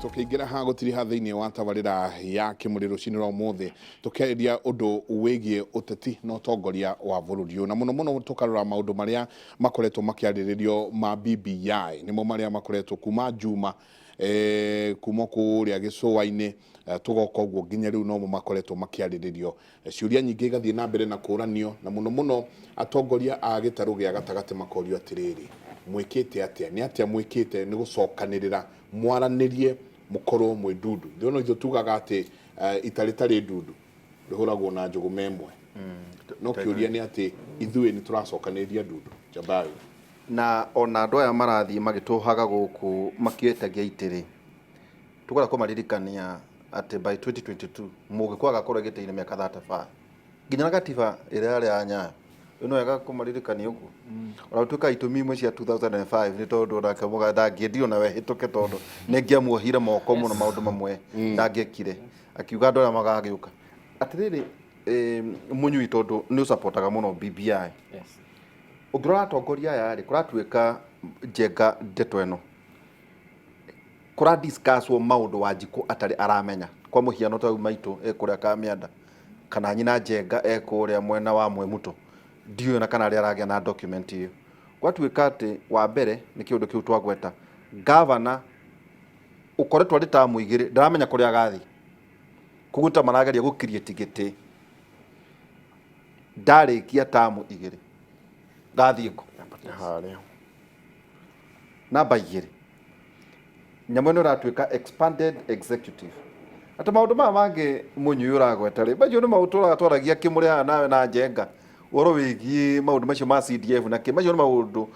tukiingira ha gutiri ha thiini wa tabarira ya kimuriro ciniro mothe tukeria undu wigie uteti no tongoria wa bururi na muno tukarora maundu maria makoretwo makiariririo ma BBI nimo maria makoretwo kuma juma kuma kuria gicuwa-ini tugoka uguo nginya riu no makoretwo makiariririo ciuria nyingi gathie na mbere na kuranio na muno atongoria a gitaru gia gatagati makorio atiriri mwikite atia ni atia mwikite ni gucokanirira mwaranirie mukorwo mwe ndudu ndono ithu tugaga ati itaritari ndudu rihuragwo na njugu memwe no kiuria ni ati ithuĩ ni turacokaniriria ndudu Jabari na ona andu aya marathie magituhaga guku makietagia itiri tukora kumaririkania ati by 2022 mugikwaga kuregeteire miaka 35 nginya na gatiba ĩrĩa yarĩ ya Nyayo no yaga kumaririkania uguo ona tuka itumi imwe cia 2005 ni tondu nake muga ndangĩendio na we hĩtũke tondu nĩngĩamuohire moko mũno maũndũ mamwe ndangĩekire akiuga andũ arĩa magagĩũka atirĩrĩ mũnyui tondu nĩ ũsapotaga mũno BBI yes ũngĩrora atongoria aya rĩ kũratuĩka njenga ndeto ĩno kũradiscusswo maũndũ Wanjikũ atarĩ aramenya kwa mũhiano ta maitũ kũrĩa Kamĩanda kana nyina njenga kũrĩa mwena wa Mwemuto ndiyo na kana ria ragia na document hiyo gwatuĩka atĩ wa mbere nĩ kĩũndũ kĩu twagweta governor ũkoretwo arĩ ta mũigĩrĩ ndaramenya kũrĩa agathi kuguta marageria gũcreate gĩtĩ ndarĩkia tamu igĩrĩ gathiĩ kũ harĩa namba 2 nyamũ ĩno ĩratuĩka expanded executive ata maũndũ maya mangĩ mũnyui ũragweta rĩ macio nĩ maũndũ twaragia kĩmũrĩa nawe na njenga woro wigie maundu macio ma CDF na ke macio maundu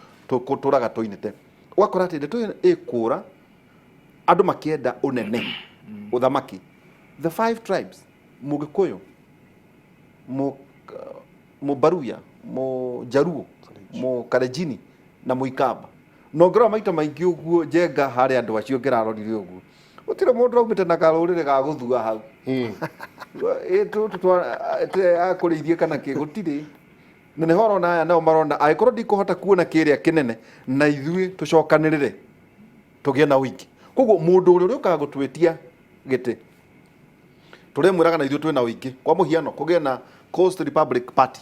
turaga toinete wakora ati ndeto ikura andu makienda unene uthamaki the 5 tribes Mugikuyu Mubaruya Mujaruo Mukarejini na Muikamba no ngora maita maingi uguo njenga hari andu acio ngirarorire uguo utire mundu aumite na karurire ga guthua hau akurithie kana ke gutire nene horo na aya nao marona aikorwo ndikuhota kuona kiria kinene na ithui tucokanirire tugie na wiki koguo mundu uria ukaga gutwetia giti turemwiraga na ithui twina wiki kwa muhiano kugie na Coast Republic Party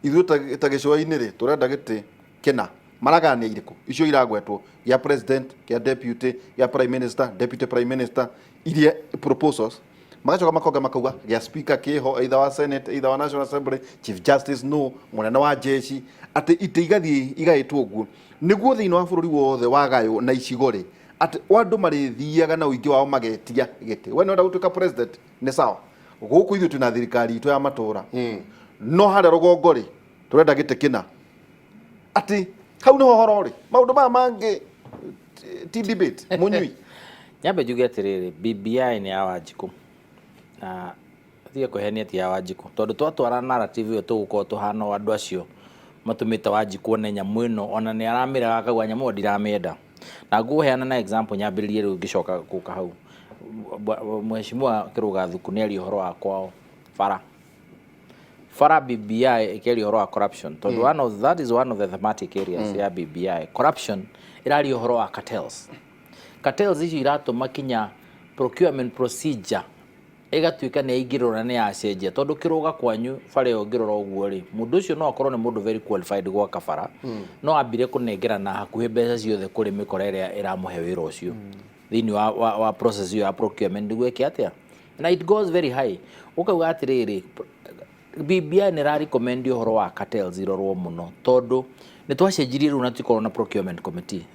ithui ta gicuwa-ini ri turenda giti kina maragania iriku icio iragwetwo ya president ya deputy ya prime minister deputy prime minister iria proposals magacoka makonga makauga ya speaker kiho either wa senate either wa national assembly chief justice no munene wa jeshi ati itigathie igaitwo uguo niguo thiini wa bururi wothe wagayo na icigori ati wandu marithiaga na uingi wao magetia giti we no gutuika president ni sawa guku ithu tuna thirikari itu ya matura no hare rugongori turenda giti kina ati hau ni horo ri maundu maya mangi ti debate munyui nyambe njuge atiriri BBI ni ya Wanjikũ na thie kuhenia ti ya Wanjikũ tondu twatwara narrative iyo tugukorwo tuhana andu acio matumite Wanjikũ ne nyamu ino ona ni aramira akagwa nyamu ndiramenda na nguheana na example nyambiririe riu ngicoka guka hau mheshimiwa Kiruga Thuku ni ari horo akwao Fara BBI ikeri horo wa corruption tondu that is one of the thematic areas ya BBI corruption irari horo wa cartels ici iratuma kinya procurement procedure igatuika ni igirora ni acenjia tondu Kiruga kwanyu bara yo ngirora uguo ri mundu ucio no akorwo ni mundu very qualified gwa kabara no ambire kunengera na hakuhe mbeca ciothe kuri mikora iria iramuhe wira ucio thini wa process ya procurement gweke atia na it goes very high ukauga atiriri BBI ni rari recommend horo wa cartels irorwo muno tondu ni twacenjirie ru na tikoro na procurement committee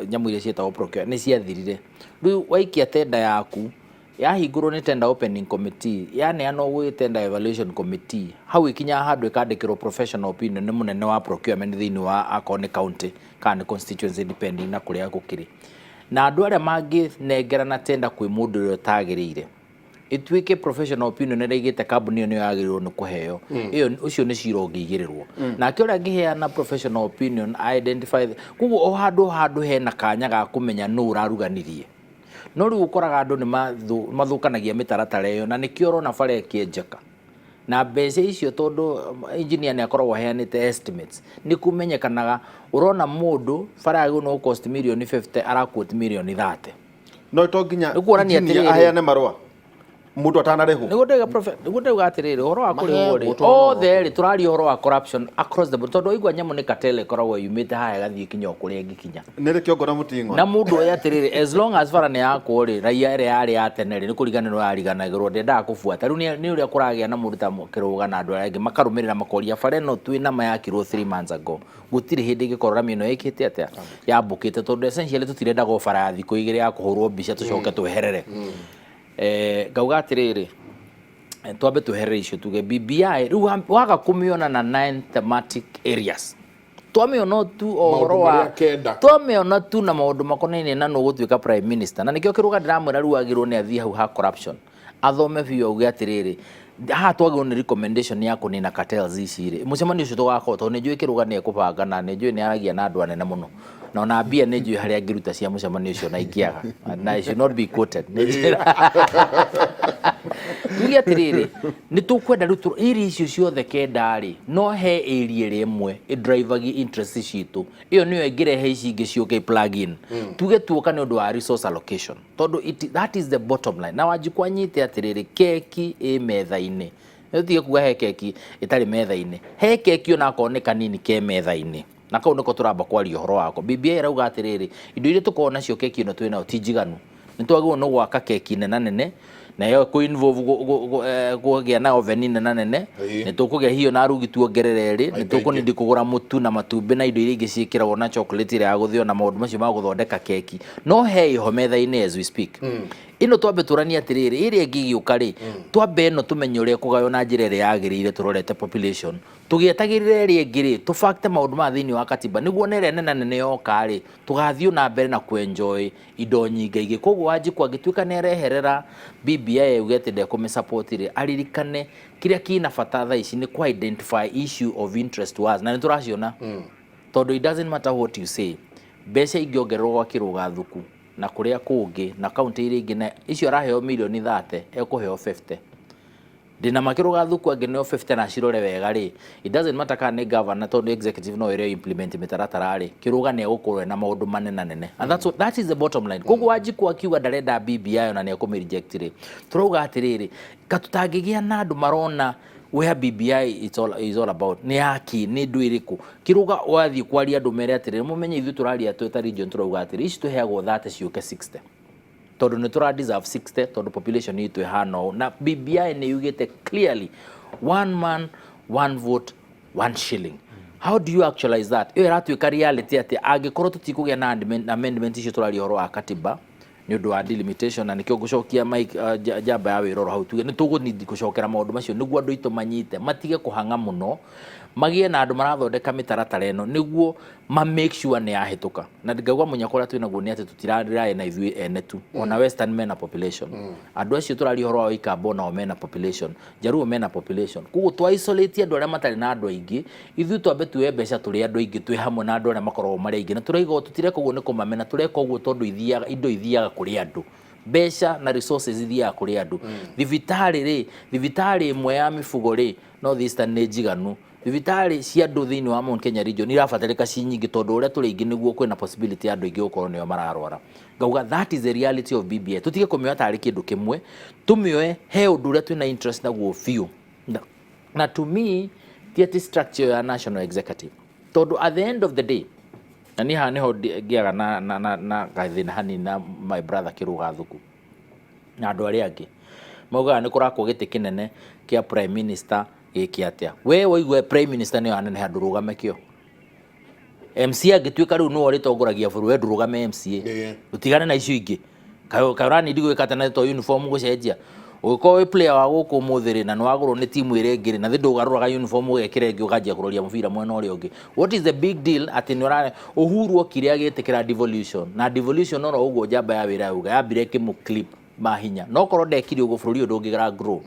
nyamu iria cietagwo procurement ni ciathirire riu waikia tenda yaku yahingurwo ni tender opening committee yani ano gwi tender evaluation committee hau ikinya handu ikandikirwo professional opinion ni munene wa procurement thini wa akoni county kana constituency depending na kuria gukiri na andu aria mangi nengera na tender kwi mundu uria tagirire ituike professional opinion ĩrĩa igĩte kambuni ĩyo yagĩrĩirwo nĩ kũheo iyo ucio nĩ cira ũngĩigĩrĩrwo nake ũrĩa angĩheana professional opinion identify koguo o handũ hena kanya ga kũmenya nũ ũraruganirie no rĩu ũkoraga andũ nĩ mathũkanagia mĩtaratara ĩyo na nĩkĩo ũrona bara ĩkĩenjeka na mbeca icio tondu engineer ni akorwo heanite estimates ni kumenyekanaga urona mundu bara yagu no cost million 50 ara quote million 30 no to nginya Nĩkuonania engineer atĩrĩrĩ. aheane marũa mũndũ atanarĩhwo. Nĩguo ndauga atĩrĩrĩ ũhoro wa kũrĩhwo rĩ, othe rĩ tũraria ũhoro wa corruption across the board, tondũ igua nyamũ nĩ cartel ĩkoragwo yumĩte haha ĩgathiĩ kinya kũrĩa ĩngĩkinya. Nĩ kĩongo na mũting'o. Na mũndũ oya atĩrĩrĩ, as long as bara nĩ yakwo rĩ, raia ĩrĩa yarĩ ya tene rĩ, nĩ kũringana no yariganagĩrwo, ndendaga kũbuata. Rĩu nĩ ũrĩa kũragĩa na mũndũ ta Kĩrũga na andũ arĩa angĩ makarũmĩrĩra makoria bara ĩno twĩna ma yakirwo 3 months ago. Gũtirĩ hĩndĩ ĩngĩkorwo rami ĩno ĩkĩte atĩa yambũkĩte, tondũ essentially tũtirenda bara ya thikũ igĩrĩ ya kũhũrwo mbica tũcoke tweherere. Ngauga atĩrĩrĩ, twambe tweherere icio tuge BBI rĩu waga kũmĩona na 9 thematic areas. Twamĩona tu ũhoro wa twamĩona tu na maũndũ makonainie na nũ gũtuĩka prime minister, na nĩkĩo Kĩrũga ndĩramwĩra rĩu agĩrĩrwo nĩ athiĩ hau ha corruption athome biũ auge atĩrĩrĩ, haha twagĩrwo nĩ recommendation ya kũnina cartels ici rĩ, mũcemanio ũcio tũgakorwo tondũ nĩnjũĩ Kĩrũga nĩ ekũbanga na nĩnjũĩ nĩ aragia na andũ anene mũno, na ona mbia nĩnjũĩ harĩa angĩruta cia mũcemanio ũcio na ingĩaga, na I should not be quoted. Tuge atĩrĩrĩ, nĩ tũkwenda rĩu iri icio ciothe kenda rĩ, no he area ĩmwe ĩdrivagi interest citũ, ĩyo nĩyo ĩngĩrehe ici ingĩ ciũke plug in. Tuge tuoka nĩ ũndũ wa resource allocation, tondũ that is the bottom line. Na Wanjiku anyite atĩrĩrĩ, keki ĩ metha-inĩ. Nĩtũtige kuga he keki ĩtarĩ metha-inĩ, he keki ona akorwo nĩ kanini ke metha-inĩ, na kau nĩko tũramba kwaria ũhoro wako. BBI ĩrauga atĩrĩrĩ, indo iria tũkorwo nacio keki ĩno twĩnayo ti njiganu, nĩ twagĩrĩirwo nĩ gwaka keki nene na yo involve kũgĩa na oven nene nĩ tũkũgĩa hiyo na arugi tuongerere rĩ, nĩ tũkũnindi kũgũra mũtu na matumbĩ na indo iria ingĩ ciĩkĩragwo na chocolate ĩrĩa ya gũthĩo na maũndũ macio ma gũthondeka keki, no he iho metha-inĩ as we speak. Ino twambe tũrania atĩrĩrĩ, ĩrĩa ĩngĩgĩũka rĩ, twambe ĩno tũmenye ũrĩa kũgaywo na njĩra ĩrĩa yagĩrĩire tũrorete population, tũgĩetagĩrĩra ĩrĩa ĩngĩ rĩ, tũbacte maũndũ ma thĩinĩ wa katiba nĩguo na ĩrĩa nene yoka rĩ, tũgathiĩ na mbere na kwenjoy indo nyingĩ. Koguo Wanjiku angĩtuĩka nĩ areherera BBI uge atĩ ndekũmĩsupport rĩ, aririkane kĩrĩa kĩna bata thaa ici nĩ ku identify issue of interest to us, na nĩ tũraciona tondũ it doesn't matter what you say, mbeca ingĩongererwo gwa Kĩrũga thuku na kũrĩa kũngĩ na kaunti iria ingĩ na icio araheo mirioni 30 ekũheo 50. Ndina Kĩrũga thuku angĩneo 50 na cirore wega rĩ, it doesn't matter kana nĩ governor tondũ executive no ĩrĩa implement mĩtaratara rĩ, Kĩrũga nĩ egũkorwo na maũndũ manene and that is the bottom line. Koguo Wanjiku akiuga ndarenda BBI ona nĩ ekũmĩreject rĩ, turauga atĩrĩrĩ, katutangĩgĩa na andũ marona where BBI is all about nĩ yaki nĩ ndũ ĩrĩkũ. Kĩrũga wathiĩ kwaria andũ mere atĩrĩrĩ, mũmenye ithuĩ tũraria tweta region turauga atĩrĩrĩ, ici tũheagwo 30 ciũke 60 tondũ nĩ tũra deserve 60 tondũ population itũ ĩhana ũũ, na BBI nĩ yugĩte clearly 1 man 1 vote 1 shilling. How do you actualize that? Ĩyo ĩratuĩka reality atĩ angĩkorwo tũtikũgĩa na amendment icio tũraria ũhoro wa katiba nĩ ũndũ wa delimitation, na nĩkĩo ngũcokia Mike Njamba ya wĩroro hau tuge nĩ tũgũnindi gũcokera maũndũ macio nĩguo andũ aitũ manyite matige kũhanga mũno, magĩe na andũ marathondeka mĩtaratara ĩno nĩguo ma make sure nĩ yahĩtũka. Na ngauga mũnyako ũrĩa twĩnaguo nĩ atĩ tũtirarĩ na ithuĩ ene tu, ona Western mena population, andũ acio tũraria ũhoro wa Ikamba onao mena population, Jaruo mena population. Koguo twa isolate andũ arĩa matarĩ na andũ aingĩ, ithuĩ twambe tuoye mbeca tũrĩ andũ aingĩ twĩ hamwe na andũ arĩa makoragwo marĩ aingĩ, na tũraiga tũtireka ũguo nĩ kũmamena, tureka ũguo tondũ indo ithiaga kũrĩ andũ, mbeca na resources ithiaga kũrĩ andũ. Thibitarĩ ĩmwe ya mĩfugo rĩ, North Eastern nĩ njiganu, thibitarĩ cia andũ thĩinĩ wa Mount Kenya region irabatarĩka ci nyingĩ tondũ ũrĩa tũrĩ aingĩ nĩguo kwĩna possibility andũ aingĩ gũkorwo nĩo mararwara. Ngauga that is the reality of BBI. Tutige kũmĩoya tarĩ kĩndũ kĩmwe, tũmĩoye he ũndũ ũrĩa twĩna interest naguo biũ. Na to me ti atĩ structure ya national executive, tondũ at the end of the day, na niĩ haha nĩho ngĩaga na gathĩna hanini na my brother Kĩrũga thuku na andũ arĩa angĩ maugaga nĩ kũrakwo gĩtĩ kĩnene kĩa prime minister gĩkĩ atĩa. We waigua prime minister nĩyo anene handũ rũgame kĩo, MCA angĩtuĩka rĩu nĩwe ũrĩtongoragia bũrũri, we ndũrũgame MCA, ũtigane na icio ingĩ. Kaũrani ndigũĩ katana to uniform gũcenjia, ũgĩkorwo wĩ player wa gũkũ mũthĩ rĩ na nĩ wagũrwo nĩ timu ĩrĩa ĩngĩ rĩ, na thĩ ndũgarũraga uniform ũgekĩra ĩngĩ ũkanjia kũroria mũbira mwena ũrĩa ũngĩ. What is the big deal atĩ nĩ ũrare Uhuru okire agĩtĩkĩra devolution, na devolution no ũguo Njamba ya wĩra yuga yambire kĩmũclip mahinya, no korwo ndekire ũguo bũrũri ũyũ ndũngĩgera grow.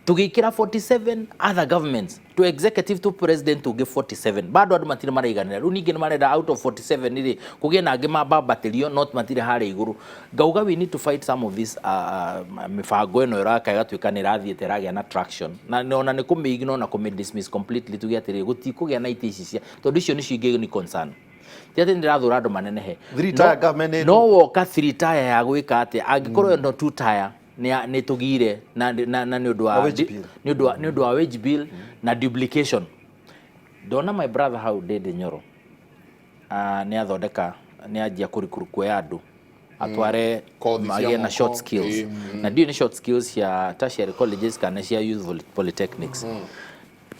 Tũgĩkĩra 47 other governments to executive to president to give 47, bado andũ matirĩ maraiganĩra. Rĩu ningĩ nĩ marenda out of 47 rĩ kũgĩe na angĩ mabambatĩrio not matirĩ harĩa igũrũ. Ngauga we need to fight some of this mĩbango ĩno ĩraka ĩgatuĩka nĩ ĩrathiĩte ĩragĩa na traction, na ona nĩ kũmĩignore na kũmĩ dismiss completely, tuge atĩrĩ gũtikũgĩa na itĩ ici cia tondũ icio nĩcio ingĩ ni concern. ti ati ndirathura andu manenehe 3 tier government no woka 3 tier ya gwika ati angikorwo no 2 tier ni tugire na ni undu wa wage bill na duplication. Ndona my brother how did Nyoro ni athondeka ni ajia kurikuru kwa andu atware magia na short skills na ndio ni short skills ya tertiary colleges kana cia youth polytechnics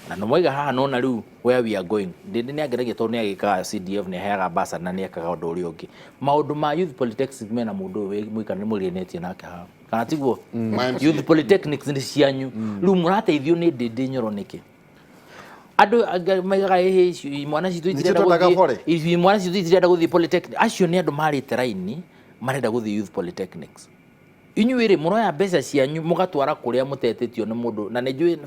na no moiga haha no na riu where we are going ndindi ni ageragia to ni agika CDF ni heaga basa na ni akaga undu uri ungi maundu ma youth polytechnics mena mundu we mwika ni murinetie nake ha kana tiguo youth polytechnics ni cianyu riu murateithio ni ndindi Nyoro niki adu maigaga mwana citu itirenda guthii polytechnics acio ni andu marite raini marenda guthii youth polytechnics inyuire muroya mbeca cianyu mugatwara kuria mutetetio ni mundu na nejui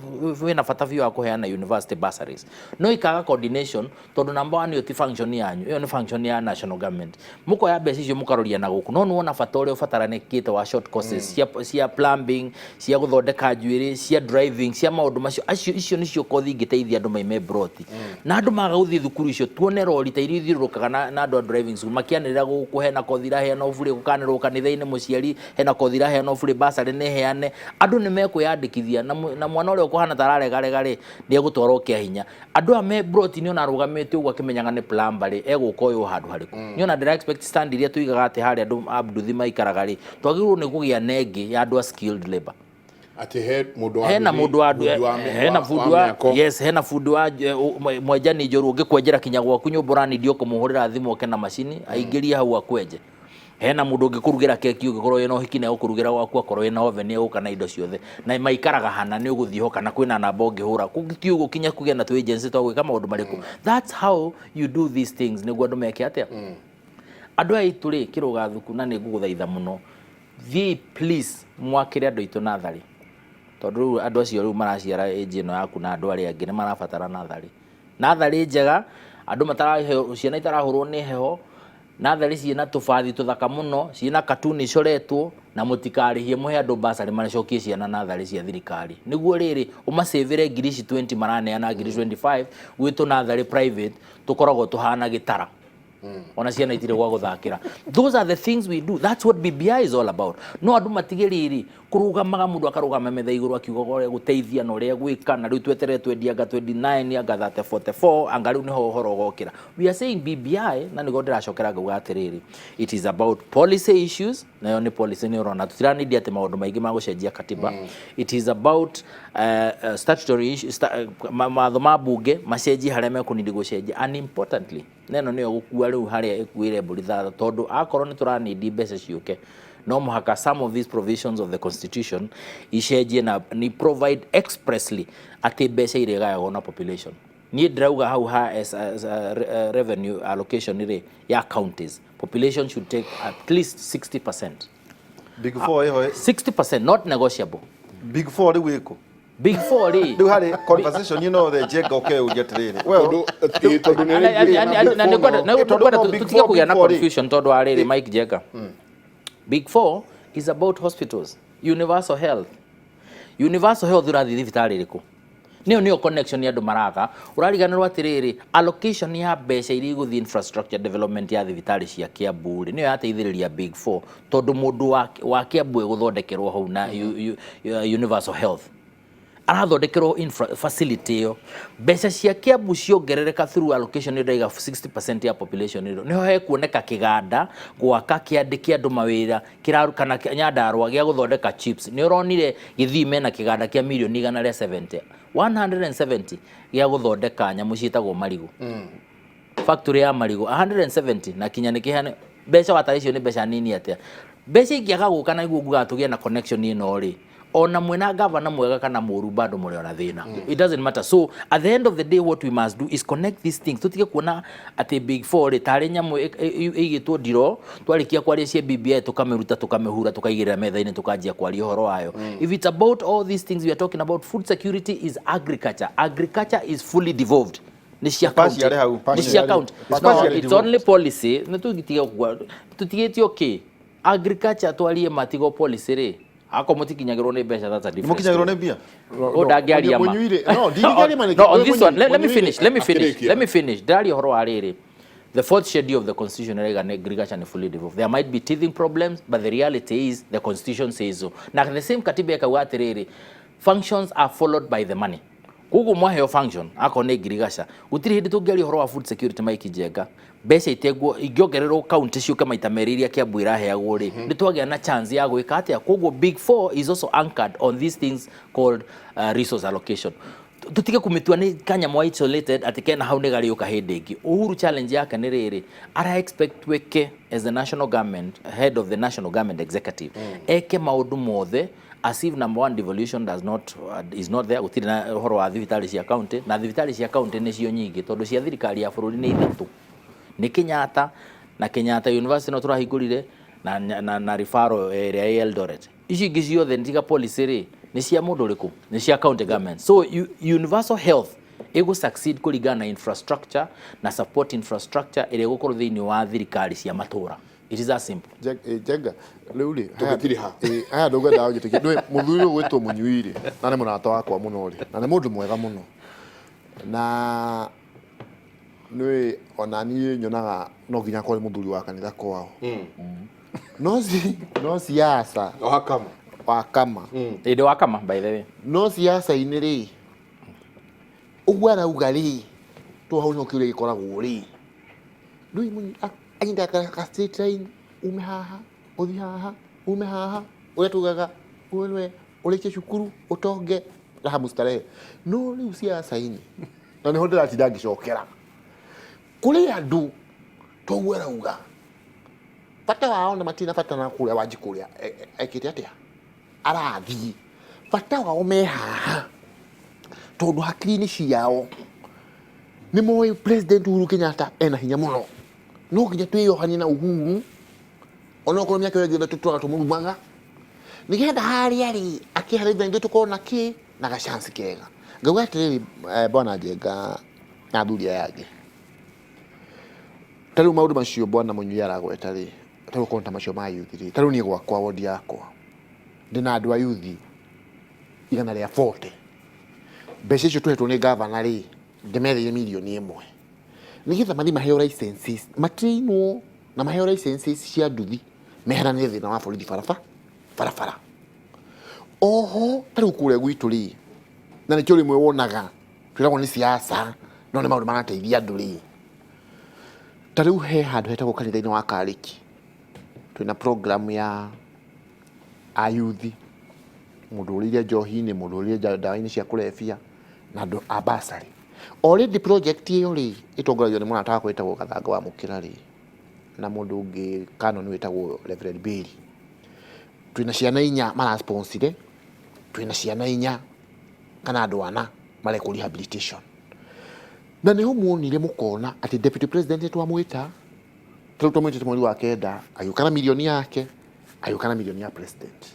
wina bata biu wa kuheana university bursaries no ikaga coordination tondu number 1 yo ti function yanyu iyo ni function ya national government mukoya mbeca icio mukaroria na guku no nuona bata uria ubataranekite wa short courses cia plumbing cia guthondeka njuiri cia driving cia maundu macio acio icio nicio kothi ingiteithia andu maime broti na andu maga guthii thukuru icio tuone rori ta irio thirurukaga na andu driving school makianirira gukuhena kothi ra heana uburi gukanirwo kanitha-ini muciari hena kothi ra heana uburi basari ne heane andu ni mekuyandikithia na mwana uria ukuhana tararega ri ndi egutwarwo kia hinya andu ame broti ni ona rugamite ugwa kimenyaga ni plumber ri eguka uyu handu hariku ni ona ndira expect stand iria tuigaga ati hari andu abduthi maikaraga ri twagirwo ni kugia nengi ya andu skilled labor ati mundu wa hena mundu wa hena fudu wa yes hena fudu wa mwenjani njoru ngikwenjera kinya gwaku nyumbura ni ndio kumuhurira thimu oke na machine aingirie hau akwenje hena mundu ngikurugira keki ugikorwo yena uhiki na ukurugira gwaku akorwo yena oven uka na indo ciothe na maikaraga hana ni uguthio kana kwina namba ungihura kugiti ugukinya kugia na tu agency to gwika maundu mariku that's how you do these things niguo andu meke atia andu aitu ri kiruga thuku na ni nguguthaitha muno thie please mwakire andu aitu nathari tondu andu acio riu maraciara age ino yaku na andu aria angi ni marabatara nathari njega andu matarahe ciana itarahurwo ni heho nathari ciina tubathi tuthaka muno ciina katuni coretwo na mutikarihie muhe andu basari maracokie ciana nathari cia thirikari niguo riri umasevere ngirici 20 maraneana ngirici 25 gwitu nathari private tukoragwo tuhana gitara ona ciana itire gwa guthakira those are the things we do that's what BBI is all about no andu matigiriri kurugamaga mundu akarugama metha iguru akiuga gore guteithia no ria gwika na riu twetere twendia anga 29 anga 44 anga riu niho horo gokira we are saying BBI na nigo ndiracokera ngauga atiriri it is about policy issues nayo ni policy ni urona tutirani ndi ati maundu maingi ma gucenjia katiba it is about statutory issues matho ma bunge macenjia haria mekunindi gucenjia and importantly neno niyo gukua riu haria ekuire mbulitha tondu akorwo ni turani ndi mbeca ciuke no muhaka some of these provisions of the constitution icenjie na ni provide expressly ati mbeca iregayagwo na population ni drauga how as revenue allocation ire ya counties population should take at least 60%. Big 4 60% not negotiable. Big 4 ri wiko Big 4 ri do hari conversation you know the jega okay u get riri well tondu ni na tutige kugia na confusion tondu ariri Mike Jega Big 4 is about hospitals universal health urathi thibitari riku niyo connection ya andu maraga urariganirwo atiriri allocation ya mbeca iri guthi infrastructure development ya thibitari cia Kiambu niyo yateithiriria Big 4 tondu mundu wa Kiambu guthondekerwo hau na universal health arathondekerwo facility yo mbeca cia Kiambu ciongerereka through allocation ndaiga 60% ya population iro niho he kuoneka kiganda gwaka kiandiki andu mawira kirarukana Nyandarua gia guthondeka chips ni uronire Githii mena kiganda kia milioni 170 gia guthondeka nyamu ciitagwo marigu factory ya marigu 170 na kinya ni kihane mbeca wataricio ni mbeca nini atia mbeca ingiaga guka na iguo gugatugia na connection ino ri ona mwena governor mwega kana muru bado muri ona thina it doesn't matter so at the end of the day what we must do is connect these things tutige kuona ati Big 4 ri tari nyamu igitwo ndiro twarikia kwaria cia BBI tukameruta tukamehura tukaigira metha-ini tukanjia kwaria horo wayo if it's about all these things we are talking about food security is agriculture is fully devolved ni cia county no it's only policy tutige okay agriculture twarie matigo policy ri ako mutikinyagirwo ni mbeca that's a different mukinyagirwo ni mbia odangiaria ma no ndigiaria ma no on this one let me finish ndari horo ariri The fourth schedule of the constitution agriculture fully devolved. There might be teething problems, but the reality is the constitution says so. Na the same katiba ikawa atiriri, functions are followed by the money. Kugu mwaheo function akone agriculture utiri hindi tungeri horo wa food security maiki jenga besa itegwo igiongererwo county cio kama itameriria kia bwira heagwo ri nitwagia na chance ya gwika atia. Kugu big four is also anchored on these things called resource allocation. Tutige kumitua ni kanya mwa isolated atikena hau ni gari ukahindingi. Uhuru challenge yake ni riri ara expect weke as the national government, head of the national government executive eke maundu mothe as if number one devolution does not is not there. Gutiri na horo wa thibitari cia county na thibitari cia county ni cio nyingi tondu cia thirikari ya bururi ni ithatu ni Kenyatta na Kenyatta University no turahingurire na referral area ya Eldoret. Ici ingi ciothe ndiga policy ri ni cia mundu riku ni cia county government. So universal health ego succeed kuligana na infrastructure na support infrastructure ile gukuru thiini wa thirikari cia matura. It is as simple. Jenga leuli Tukitiri ha. aya ndogo dawo gitiki ndwe muthuri gwitwo munyuiri na ne munata wakwa muno ri na ne mundu mwega muno na nwe onani nyonaga no ginya kore muthuri wa kanitha kwao no siasa wakama Ide wakama by the way. no siasa iniri ugwara ugari to hau no kire gikoragwo ri ndui munyi anyinda ka straight line ume haha uthi haha ume haha ule tugaga wewe uleke cukuru utonge raha mustare no riu siasa ini na ne hondera tidangi cokera kuri andu to gwera uga fata wao na matina fata na kuria wajikuria ekite atia arathi fata wao me haha tondu hakiri ni ciao ni moyo president Uhuru Kenyatta ena hinya muno no nginya twiyohanie na Uhuru ona ko myaka yegenda tutwara tumurumanga nigenda hari ari akihari bengi tukona ki na ga chance kega ngauga atiri bwana Jenga na thuria yake taru maundu macio bwana Munyui aragweta ri taru konta macio ma youth ri taru ni gwakwa wodi yakwa ndina andu a youth igana ria 40 mbeca icio tuhetwo ni governor ri ndemerire milioni 1 nigetha mathi maheo licenses matrainwo na maheo licenses cia nduthi meherane thina wa borithi barabara oho tari kure gwitu ri na ni kyo rimwe wonaga twiragwo ni siasa no ni maundu marateithia andu ri tari he handu hetagwo kanitha-ini wa Kariki twina program ya ayuthi mundu uriria njohi-ini mundu uriria ndawa-ini cia kurebia na andu a basari. Already project hiyo ri itongoragio ni mwana ataka kwetagwo Gathanga wa Mukira ri na mundu ungi canon wetagwo Reverend Billy. Twina ciana 4 mara sponsor, twina ciana 4 kana andu 4 mare ku rehabilitation. Na ne homuonire mukona ati deputy president twamwita twamwita mwezi wa kenda ayukana milioni yake ayukana milioni ya president.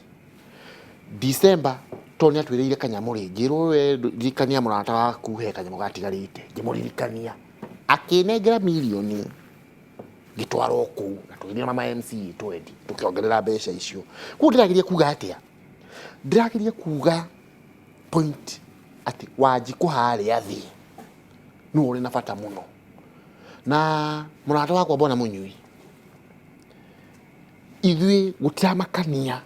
December toni atwirire kanyamu ringi rwe rikania murata waku he kanyamu gatigarite ngimuririkania akinengera milioni gitwaro ku na twirire mama MC 20 tukiongerera mbeca icio ku ndiragiria kuga atia ndiragiria kuga point ati waji kuhari athi no uri na bata muno na murata wakwa bwana Munyui ithui gutiamakania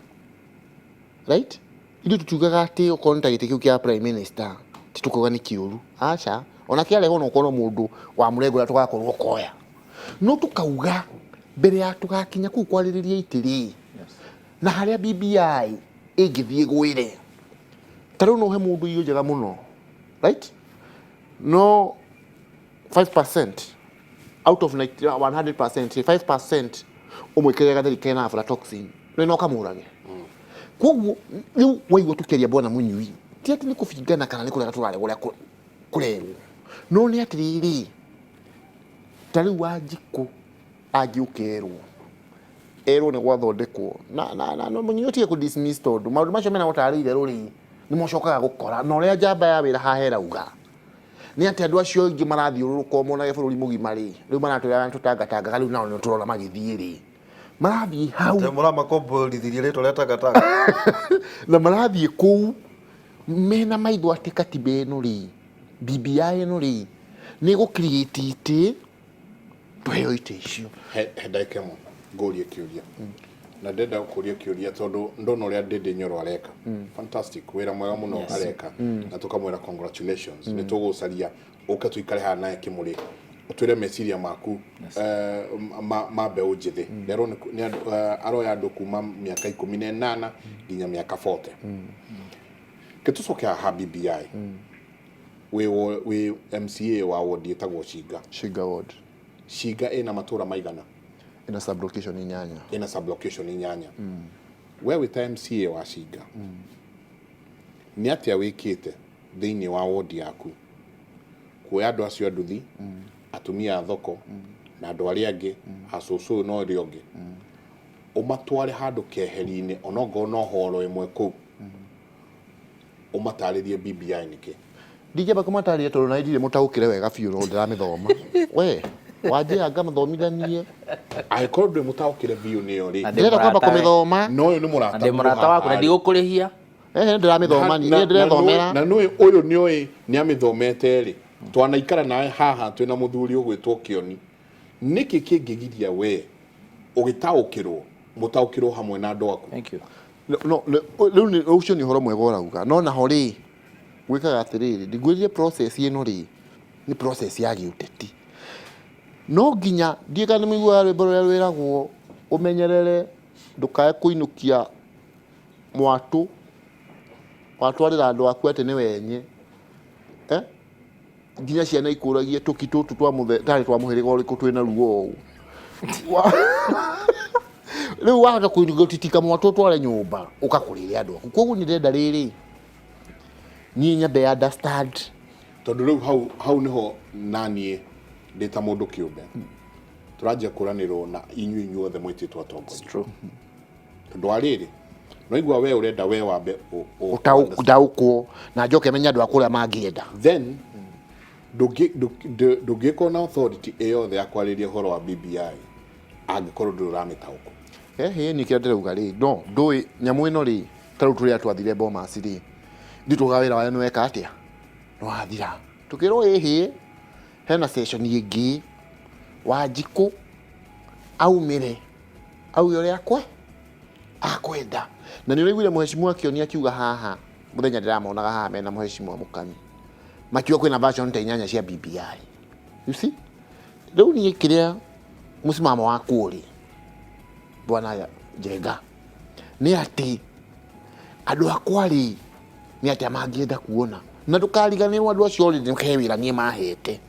right Idu tutugaga ati ukonta gite kiu kia prime minister titukoga ni kiuru acha ona kiale hono kono mundu wa murengo ya tugakorwo koya no tukauga mbere ya tugakinya ku kwaliriria itiri na haria BBI ingithie gwire taru no he mundu iyo njega muno right no 5% out of 100% 5% umwekere thirikari na aflatoxin no kamurage koguo riu waigua tukiaria bwana Munyui ti ati ni kubingana kana ni kulega turare guria kurerwo no ni atiriri tari Wanjiku agiukerwo erwo ni gwathondekwo na no Munyui tie ku dismiss tondu maundu macio mena gutarire ruri ni mocokaga gukora no ria njamba ya wira hahera uga ni ati andu acio ingi marathiururuka mona bururi mugima ri riu maratwira tutangatanga riu nao ni turona magithie ri marathi hau temura makombo lithirie rito leta gataka na marathi ku mena maitho ati katiba ino ri BBI ino ri ni go create ite tuheo ite icio Hendeke mo ngorie kiuria na ndenda kuria kiuria tondu ndona uria Ndindi Nyoro areka fantastic wira mwega muno areka na tukamwira congratulations ni tugucaria uka tuikare ha naye Kimuri utwire meciria maku ma mbeu njithi rero ni aroya andu kuma miaka 18 nginya miaka 40 ketucoke ha BBI we MCA wa ward etagwo Shiga ward Shiga ina matura maigana ina sublocation inyanya wewe ta MCA wa Shiga ni atia wikite thiini wa ward yaku kuoya andu acio nduthi atumia thoko na andu aria angi acucu no ri ongi umatware handu keheri-ini onongo no horo imwe ku umataririe BBI niki ndijaba kumataria tondu na ndire mutaukire wega biu no ndiramithoma we wajia ngamathomithanie aikorwo ndwe mutaukire biu niyo ri ndirenda kwamba kumithoma no uyu ni murata ndi murata waku na ndigukurihia ndiramithoma ni ndirethomera na nui uyu nioi ni amithomete ri twanaikara nawe haha twina muthuri ugwitwo Kioni niki kingigiria we ugitaukirwo mutaukirwo hamwe na andu aku thank you no riu ni ucio ni horo mwega urauga no naho ri gwikaga atiriri ndigwiririe process ino ri ni process ya giuteti no nginya ndieka ni migua rwimbo ruria rwiragwo umenyerere ndukae kuinukia mwatu watwarira andu aku ati ni wenye nginya ciana ikuragie tuki tutu twa muthe tari twa muhiriga uriku twina ruo u riu wahota kuinukia mwatu tware nyumba ukakuriria andu aku koguo ni ndenda riri ni nyambe understand tondu riu hau niho nanie ndita mundu kiumbe turajia kuranirwo na inyu othe mwititwo atongoria tondu ariri no igwa we urenda we wambe utaukwo na njoke menya andu akuria mangienda then ndugiko na authority eyo the akwariria horo wa BBI angikorwo nduramitaukwo ni kira ndirauga ri no ndui nyamu ino ri taru turi atwathire Bomas ri ndituga wira wayo nweka atia no athira tukirwo hena session ingi Wanjiku aumire au yore akwe akwenda na ni uriguire muheshimiwa Kioni akiuga haha muthenya ndiramonaga haha mena muheshimiwa Mukami makiuga kwina version ta inyanya cia BBI you see riu ni kiria musimamo waku uri bwana Njenga ni ati andu akwari ni ati amangienda kuona na tukariganirwo andu acio ri nikewira nie mahete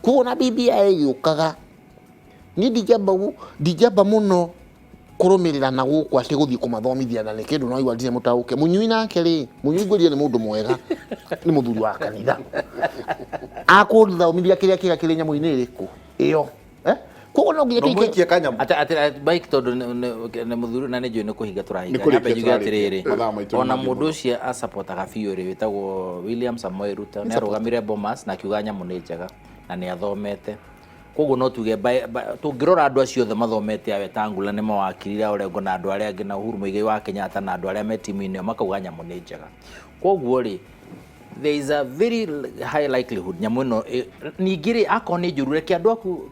kuona BBI yukaga ni dijamba muno kurumirira na guku ati guthii kumathomithia na nikindu no igwa ndire mutauke munyui nake ri munyui ngwerie ni mundu mwega ni muthuri wa kanitha akuthomithia kiria kiri nyamu-ini iriku iyo koguo no nginya tuikie kanyamu ati bike tondu ne muthuri na njui ni kuhinga turahinga nyambe njuge atiriri ona mundu ucio asupportaga biu ri witagwo William Samoei Ruto ni arugamire Bomas na kiuga nyamu ni njega na ni athomete koguo no tuge tungirora andu acio othe mathomete awe Tangula ni mawakirira Orengo na andu aria angi na Uhuru Muigai wa Kenyatta na andu aria me timu-ini makauga nyamu ni njega koguo ri there is a very high likelihood nyamu ino ningiri akoni njuru reke andu aku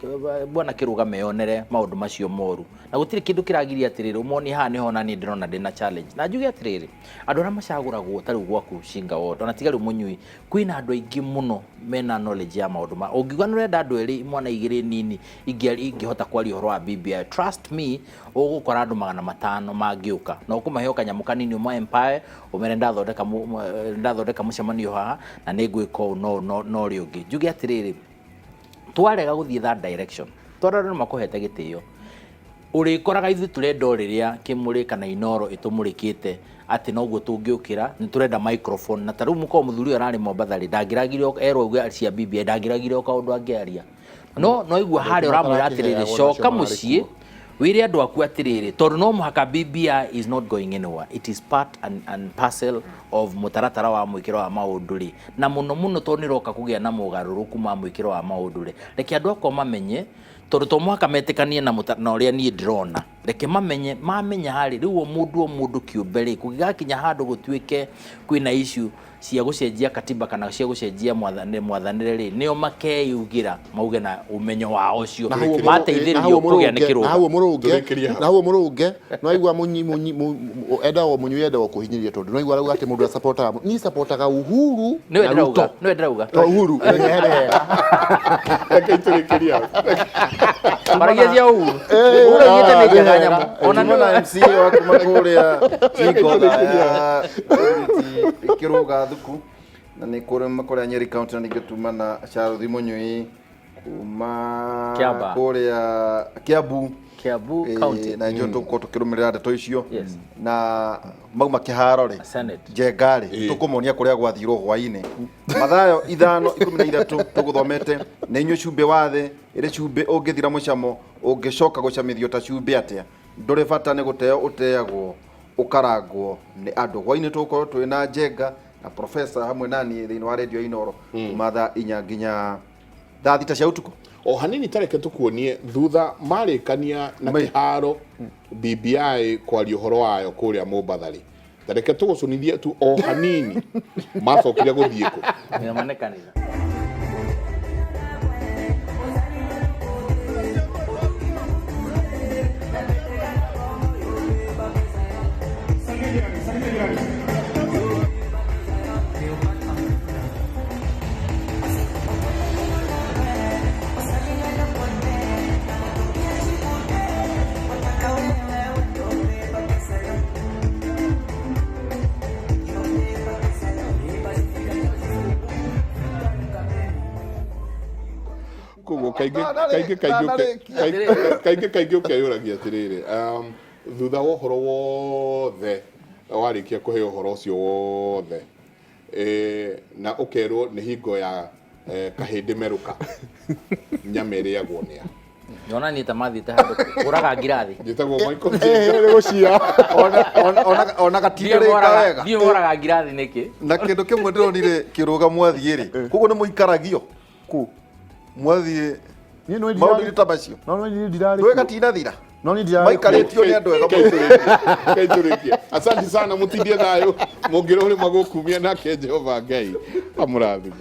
bwana Kiruga meyonere maundu macio moru na gutire kindu kiragiria atiriri umoni ha niho na ni ndirona ndina challenge na njuge atiriri andu aria macaguragwo tari gwaku Shinga ward ona tiga riu munyui kwina andu aingi muno mena knowledge ya maundu ma ungiuga nurenda andu eri mwana igiri nini ingihota kwaria uhoro wa BBI trust me ugukora andu 500 mangiuka na ukumahe kanyamu kanini umwa empire umere ndathondeka mucemanio haha na ningwika no ri ungi njuge atiriri twarega guthii that direction twarora no makuhete gitio uri koraga ithu turenda riria Kimuri kana Inoro itumurikite ati noguo tungiukira ni turenda microphone na taru muko muthuri arari Mombathari ndangiragire erwo gwe cia BBI ndangiragire kaundu angiaria no igua hari uramwira atiriri coka mucii wire andu aku atiriri tondu no muhaka BBI is not going anywhere it is part and parcel of mutaratara wa mwikiro wa maundu ri na muno tondu niroka kugia na mugaruruku ma mwikiro wa maundu ri reke andu akwa mamenye tondu to mwaka metikanie na uria nie ndirona reke mamenya hari riu mundu kiumbe ri kugigakinya handu gutwike kwina issue cia gucenjia katiba kana cia gucenjia mwathanire ri nio makeyugira mauge na umenyo wao ucio mateithĩrĩrio kũgĩa nĩ kĩrũga na huo mũrũnge no aigua enda o munyu enda o kuhinyiria tondu no aigua rauga ati mundu supportaga ni supportaga Uhuru na Ruto no ndirauga Uhuru reke itũrĩkĩria maragia Uhuru uragite nĩ kaganyamo ona na MC wa kuma kuria Kigoda kiruga thuku na ni kuria Nyeri County na nĩgĩtuma na Charles Munyui kuma kuria Kiambu County na njo tukirumirira ndeto icio na mauma kiharo ri njengari tukumonia kuria gwathirwo hwaine mathayo 5:13 tuguthomete na inyo cumbe wathe ire cumbe ungithira mucamo ungicoka gucamithio ta cumbe atia nduri bata ni guteo uteagwo ukarangwo ni andu hwaine tukorwo twina njenga na professor hamwe nani thini wa radio Inoro matha inya nginya thaa thita cia utuko o hanini tareke tukuonie thutha marikania na kiharo BBI kwaria uhoro wayo kuria Mombathari tareke tugucunithie tu o hanini macokire guthieko ni manekanira kaingĩ ũkeyũragia atĩrĩrĩ thutha wa ũhoro wothe warĩkia kũheo ũhoro ũcio wothe na ũkerwo nĩ hingo ya kahĩndĩ merũka nyama ĩrĩagwo nĩa Yona ni tamathite handu uraga ngirathi njĩtagwo Michael gucia ona gatirĩka wega ndio uraga ngirathi niki na kindu kimwe ndironire kiruga mwathie ri kuguo ni muikaragio ku mwathie ni no maundu ta macio no ni ndirari we gatina thira no ni ndirari maikarĩtio nĩ andũ ega kaitũrĩkia asante sana mũtindie thayũ mũngĩrwo nĩ magũkumia nake Jehova Ngai amũrathime.